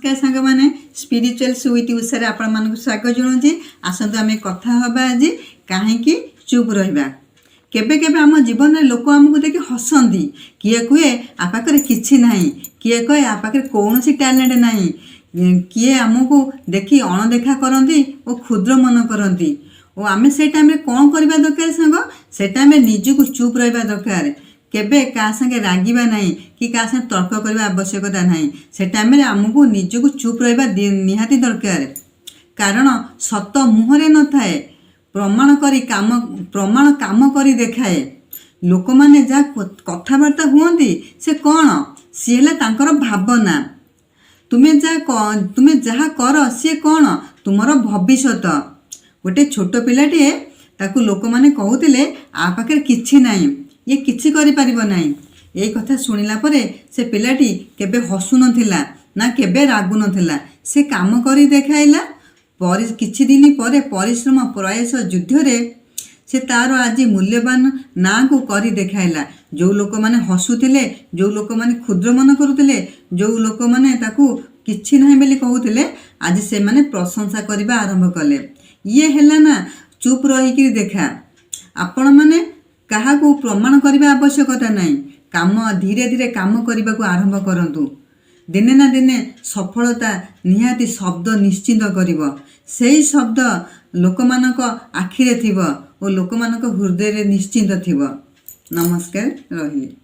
नमस्कार सांग मैंने स्पिरिचुअल सुविट उषा आपण मान स्वागत जनाऊँगी। आसतु आम कथा हवा आज कहीं चुप रहा। केबे केबे आम जीवन में लोक आमको देखि हसंती, किए कहे आ पाखे किसी ना, किए कहे आ पाखे कौन टैलेंट ना, किए आमको देखि अणदेखा करती और क्षुद्र मन करती। और आम से टाइम कौन करवा दरकार सांग, से टाइम निजक चुप रहा दरकार। केबे क्या संगे रागिबा नहीं कि क्या संगे तर्क करने आवश्यकता नहीं। से टाइम आमको निजक चुप रहा निहाती दरकार। कारण सत मुहरे न थाए, प्रमाण काम करी देखाए। लोक मैंने जहाँ कथबार्ता हुअंती से कौन सी है तांकर भावना। तुम्हें जहाँ कर सी कौन तुमर भविष्यत। गोटे छोट पिलाटे ताकू लोक मैंने कहते आ पाखे किछि नहीं, ये किछि करि परिबो नहीं। यही कथा शुणिला परे से पिलाटी केबे हसु नथिला ना केबे रागु नथिला। से काम करी देखाइला। किछि दिन परे परिश्रम प्रयास युद्ध रे से तार आज मूल्यवान ना को करी देखाइला। जो लोक माने हसुथिले, जो लोक माने क्षुद्र मन करुथिले, जो लोक माने ताकू किछि नाही बेली कहूथिले, आज से माने प्रशंसा करबा आरंभ कले। ये हैला ना चुप रही देखा। आपण माने कहा को प्रमाण करने आवश्यकता नहीं। काम धीरे धीरे काम करने को आरंभ करंतु। दिने ना दिने सफलता निहाती शब्द निश्चिंत करिवो। सेही शब्द लोकमानक आखिरे थिवो और लोकमानक हृदय रे निश्चिंत थिवो। नमस्कार रहिली।